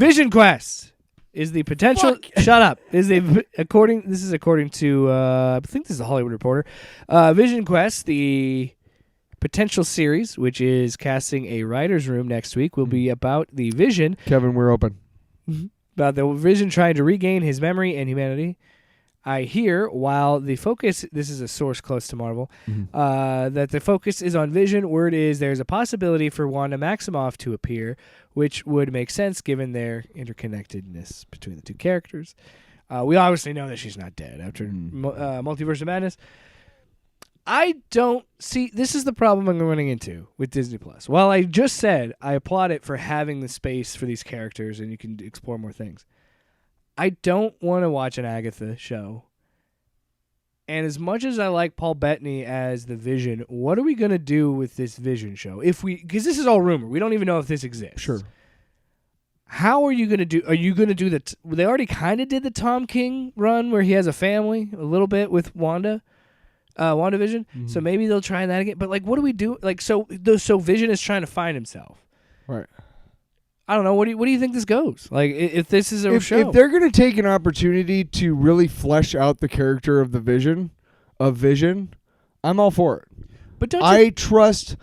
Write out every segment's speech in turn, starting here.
VisionQuest is the potential. Shut up. This is according to I think this is a Hollywood Reporter. VisionQuest, the potential series, which is casting a writer's room next week, will be about the Vision. Kevin, we're open. About the Vision trying to regain his memory and humanity. I hear, while the focus, this is a source close to Marvel, that the focus is on Vision. Word is there's a possibility for Wanda Maximoff to appear, which would make sense given their interconnectedness between the two characters. We obviously know that she's not dead after Multiverse of Madness. I don't see, this is the problem I'm running into with Disney Plus. While I just said I applaud it for having the space for these characters and you can explore more things, I don't want to watch an Agatha show. And as much as I like Paul Bettany as the Vision, what are we going to do with this Vision show? Because this is all rumor. We don't even know if this exists. Sure. How are you going to do? Are you going to do they already kind of did the Tom King run where he has a family a little bit with WandaVision. Mm-hmm. So maybe they'll try that again. But like, what do we do? Like, so Vision is trying to find himself. Right. I don't know. What do you think this goes? Like, if this is a show, if they're going to take an opportunity to really flesh out the character of the Vision, I'm all for it. But don't I trust?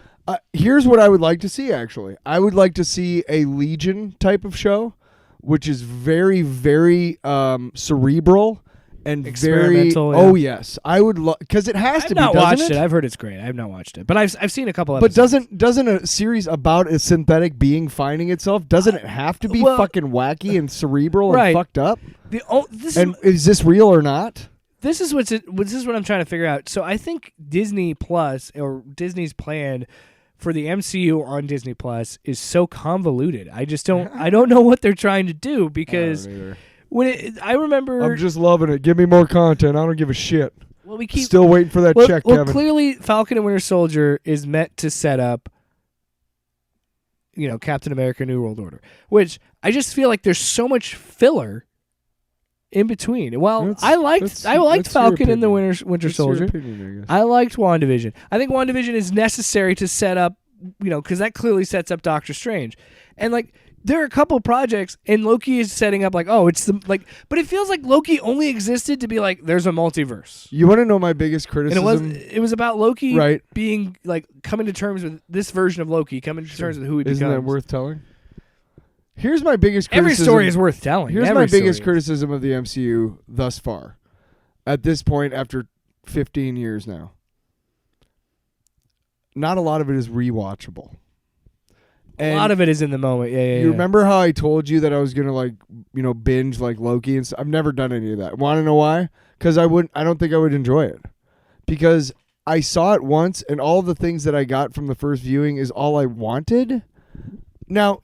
Here's what I would like to see. Actually, I would like to see a Legion type of show, which is very, very cerebral and experimental. Very. Yeah. Oh yes, I would because it has to be. I've not watched it? I've heard it's great. I've not watched it, but I've seen a couple episodes. But doesn't a series about a synthetic being finding itself, doesn't it have to be fucking wacky and cerebral and fucked up? Is this real or not? This is what I'm trying to figure out. So I think Disney Plus or Disney's plan for the MCU on Disney Plus is so convoluted. I don't know what they're trying to do because I remember I'm just loving it. Give me more content. I don't give a shit. Well, we keep still waiting for that check, Kevin. Clearly Falcon and Winter Soldier is meant to set up Captain America New World Order, which I just feel like there's so much filler in between. Well, I liked Falcon and the Winter Soldier. Opinion, I liked WandaVision. I think WandaVision is necessary to set up, because that clearly sets up Doctor Strange. And like there are a couple projects and Loki is setting up but it feels like Loki only existed to be like there's a multiverse. You want to know my biggest criticism? And it was about Loki being like coming to terms with this version of Loki, coming to terms with who he becomes. Isn't that worth telling? Here's my biggest criticism. Every story is worth telling. Here's my biggest criticism of the MCU thus far. At this point, after 15 years now. Not a lot of it is rewatchable. A lot of it is in the moment. Yeah. You remember how I told you that I was going to binge like Loki and stuff? I've never done any of that. Want to know why? Because I don't think I would enjoy it. Because I saw it once and all the things that I got from the first viewing is all I wanted. Now,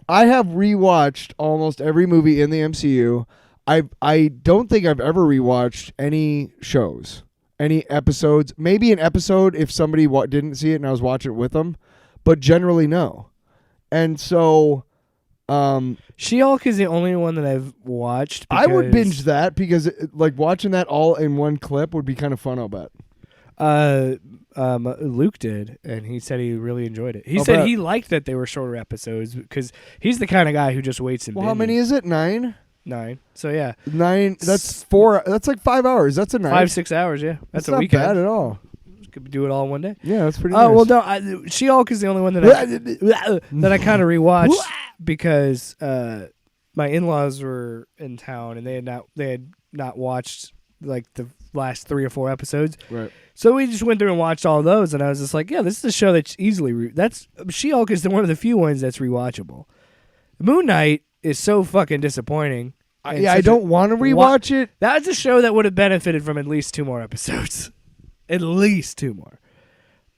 I have rewatched almost every movie in the MCU. I don't think I've ever rewatched any shows, any episodes. Maybe an episode if somebody didn't see it and I was watching it with them, but generally no. And so, She-Hulk is the only one that I've watched. I would binge that because watching that all in one clip would be kind of fun. I'll bet. Luke did, and he said he really enjoyed it. He said he liked that they were shorter episodes because he's the kind of guy who just waits and binges. How many is it? 9? 9. So yeah, 9. That's 4. That's like 5 hours. That's a night. 5-6 hours. Yeah, that's a not weekend. Bad at all. Could do it all in one day. Yeah, that's pretty nice. Oh well, no. She-Hulk is the only one that I kind of rewatched because my in-laws were in town and they had not watched like the last 3 or 4 episodes. Right. So we just went through and watched all those, and I was just like, yeah, this is a show that's easily She-Hulk is one of the few ones that's rewatchable. Moon Knight is so fucking disappointing. I don't want to rewatch it. That's a show that would have benefited from at least 2 more episodes. At least 2 more.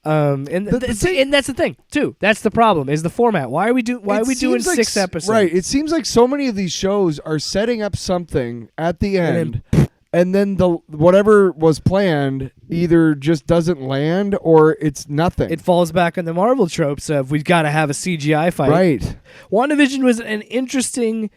And that's the thing too. That's the problem. Is the format. Why are we doing 6 episodes? Right. It seems like so many of these shows are setting up something at the end, and then whatever was planned either just doesn't land or it's nothing. It falls back on the Marvel tropes of we've got to have a CGI fight. Right. WandaVision was an interesting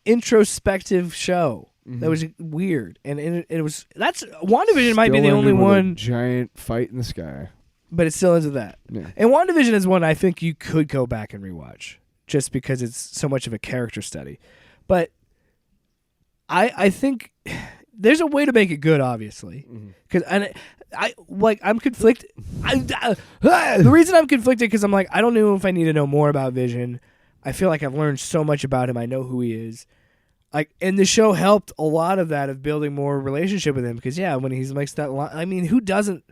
introspective show. That was weird, and it was. That's WandaVision might be the only one. A giant fight in the sky, but it still isn't that. Yeah. And WandaVision is one I think you could go back and rewatch, just because it's so much of a character study. But I think there's a way to make it good, obviously, because I'm conflicted. The reason I'm conflicted because I'm like, I don't know if I need to know more about Vision. I feel like I've learned so much about him. I know who he is. Like, and the show helped a lot of that, of building more relationship with him. Because when he makes that line, I mean, who doesn't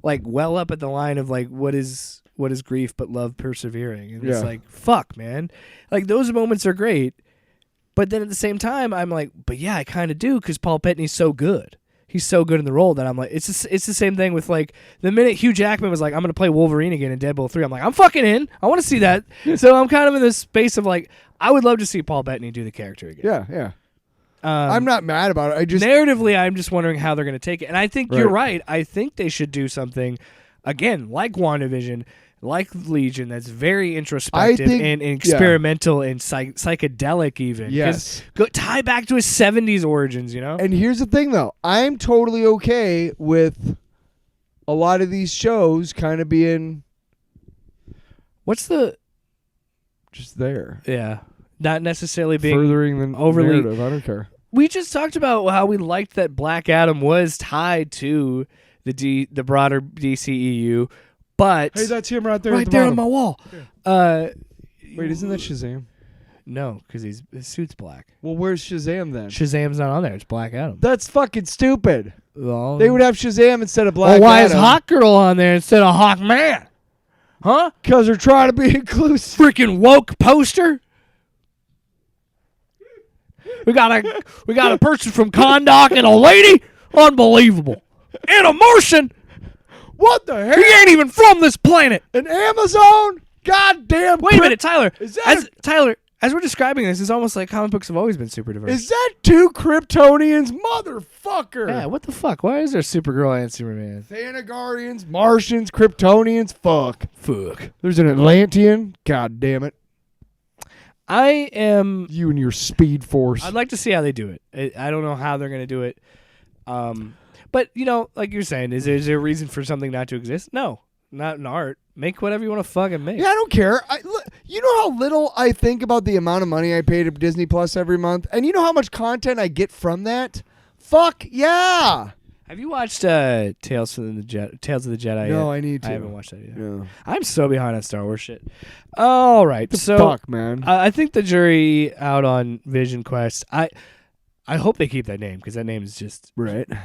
like well up at the line of like, what is grief but love persevering? And it's like, fuck, man. Like, those moments are great. But then at the same time, I'm like, but yeah, I kind of do, because Paul Bettany's so good. He's so good in the role that I'm like, it's the same thing with like the minute Hugh Jackman was like, I'm gonna play Wolverine again in Deadpool 3. I'm like, I'm fucking in. I want to see that. So I'm kind of in this space of like, I would love to see Paul Bettany do the character again. Yeah. I'm not mad about it. I just narratively, I'm just wondering how they're gonna take it. And I think you're right. I think they should do something again like WandaVision, like Legion, that's very introspective and experimental and psychedelic even. Yes. Tie back to his 70s origins, And here's the thing, though. I'm totally okay with a lot of these shows kind of being... Just there. Yeah. Not necessarily being... Furthering the narrative. I don't care. We just talked about how we liked that Black Adam was tied to the broader DCEU. But hey, that's him right there. Right there on my wall. Yeah. Wait, isn't that Shazam? No, because his suit's black. Well, where's Shazam then? Shazam's not on there. It's Black Adam. That's fucking stupid. Well, they would have Shazam instead of Black Adam. Well, why is Hawk Girl on there instead of Hawk Man? Huh? Because they're trying to be inclusive. Freaking woke poster. We got a person from Kahndaq and a lady. Unbelievable. And a Martian. What the hell? He ain't even from this planet. An Amazon? Goddamn. Wait a minute, Tyler. Tyler, as we're describing this, it's almost like comic books have always been super diverse. Is that two Kryptonians? Motherfucker. Yeah, what the fuck? Why is there Supergirl and Superman? Thanagarians, Martians, Kryptonians. Fuck. There's an Atlantean. God damn it. I am... You and your Speed Force. I'd like to see how they do it. I don't know how they're going to do it. But, like you're saying, is there a reason for something not to exist? No, not in art. Make whatever you want to fucking make. Yeah, I don't care. You know how little I think about the amount of money I pay to Disney Plus every month? And you know how much content I get from that? Fuck yeah. Have you watched Tales of the Jedi? No, yet? I need to. I haven't watched that either. No. I'm so behind on Star Wars shit. All right. Fuck, man. I think the jury out on VisionQuest. I hope they keep that name, because that name is just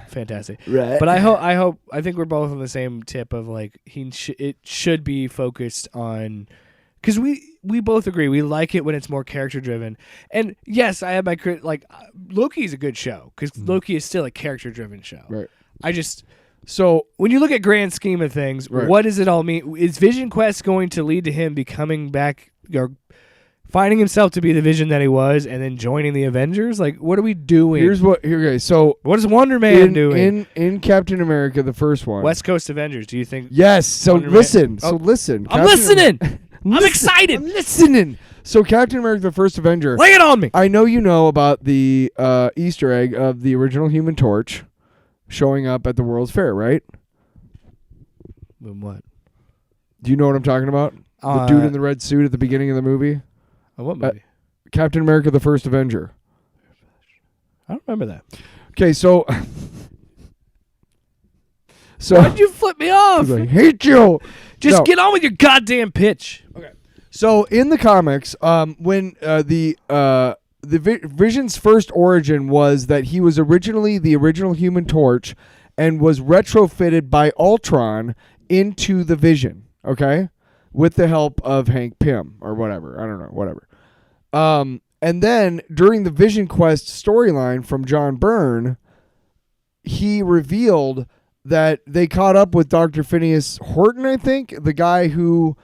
fantastic. Right. But I think we're both on the same tip of like it should be focused on, because we both agree we like it when it's more character driven. And yes, I have my Loki is a good show because Loki is still a character driven show. Right. So when you look at grand scheme of things, what does it all mean? Is VisionQuest going to lead to him becoming back or finding himself to be the Vision that he was, and then joining the Avengers? Like, what are we doing? So what is Wonder Man doing? In Captain America, the first one, West Coast Avengers? Do you think? Yes. So listen. I'm listening. I'm excited. I'm listening. So Captain America, the first Avenger. Lay it on me. I know you know about the Easter egg of the original Human Torch showing up at the World's Fair, right? What? Do you know what I'm talking about? The dude in the red suit at the beginning of the movie. What movie? Captain America, the First Avenger. I don't remember that. Okay, so why'd you flip me off? I hate you. Just get on with your goddamn pitch. Okay. So in the comics, when the Vision's first origin was that he was originally the original Human Torch and was retrofitted by Ultron into the Vision. Okay. With the help of Hank Pym or whatever. I don't know. Whatever. And then during the VisionQuest storyline from John Byrne, he revealed that they caught up with Dr. Phineas Horton, I think, the guy who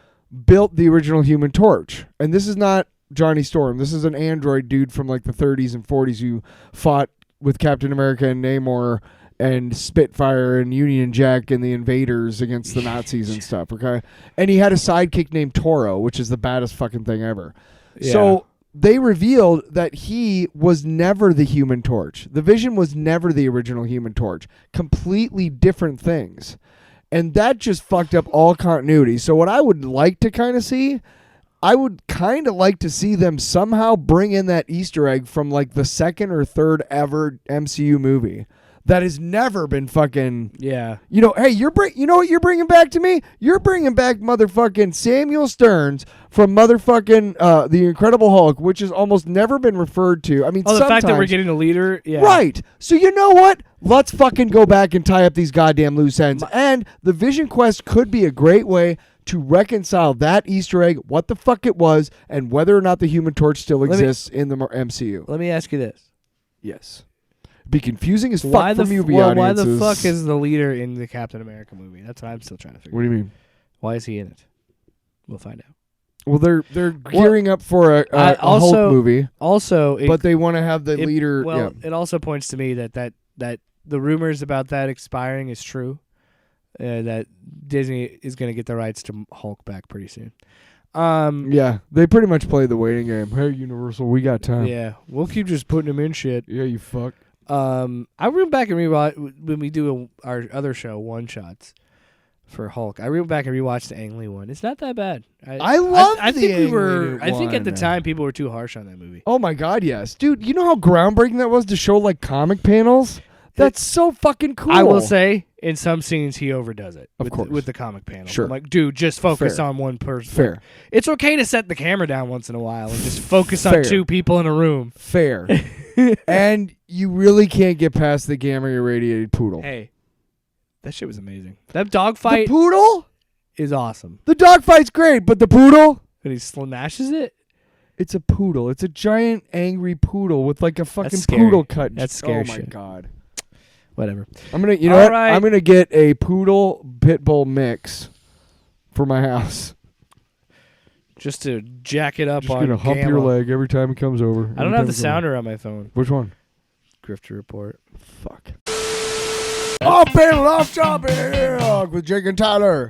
built the original Human Torch. And this is not Johnny Storm. This is an android dude from like the 30s and 40s who fought with Captain America and Namor and Spitfire and Union Jack and the invaders against the Nazis and stuff, okay? And he had a sidekick named Toro, which is the baddest fucking thing ever. Yeah. So they revealed that he was never the Human Torch. The Vision was never the original Human Torch. Completely different things. And that just fucked up all continuity. So what I would like to kind of see, I would kind of like to see them somehow bring in that Easter egg from like the second or third ever MCU movie that has never been fucking. Yeah. You know, hey, you know what you're bringing back to me? You're bringing back motherfucking Samuel Stearns from motherfucking The Incredible Hulk, which has almost never been referred to. I mean, the fact that we're sometimes- getting a leader. Yeah. Right. So you know what? Let's fucking go back and tie up these goddamn loose ends. And the Vision Quest could be a great way to reconcile that Easter egg, what the fuck it was, and whether or not the Human Torch still exists in the MCU. Let me ask you this. Yes. Be confusing as fuck Why for the movie why audiences. the fuck is the leader in the Captain America movie? That's what I'm still trying to figure. What do you mean? Why is he in it? We'll find out. Well, they're gearing up for a also- Hulk movie, Also, but they want to have the leader. Well, yeah. it also points to me that the rumors about that expiring is true. That Disney is going to get the rights to Hulk back pretty soon. Yeah, they pretty much play the waiting game. Hey, Universal, we got time. Yeah, we'll keep just putting him in shit. Yeah, you fuck. I went back and rewatch when we do our other show, One Shots, for Hulk. I went back and rewatched the Ang Lee one. It's not that bad. I love I the think we Ang were. Lee I think at the one. time people were too harsh on that movie. Oh my god, yes, dude. You know how groundbreaking that was to show like comic panels. That's so fucking cool. I will say, in some scenes, he overdoes it. Of course. With the comic panel. Sure. I'm like, dude, just focus Fair. on one person. Fair. It's okay to set the camera down once in a while and just focus Fair. on two people in a room. Fair. And you really can't get past the gamma irradiated poodle. Hey, that shit was amazing. That dogfight The poodle? is awesome. The dogfight's great, but the poodle? When he smashes it, It's a poodle. It's a giant angry poodle with like a fucking scary. poodle cut. That's scary Oh my shit. god. whatever. I'm gonna, you know All what? right. I'm gonna get a poodle pit bull mix for my house. Just to jack it up Just on gonna hump your Gamma. leg every time it comes over. I don't have the sounder on my phone. Which one? Grifter report. Fuck. Off panel, off topic with Jake and Tyler.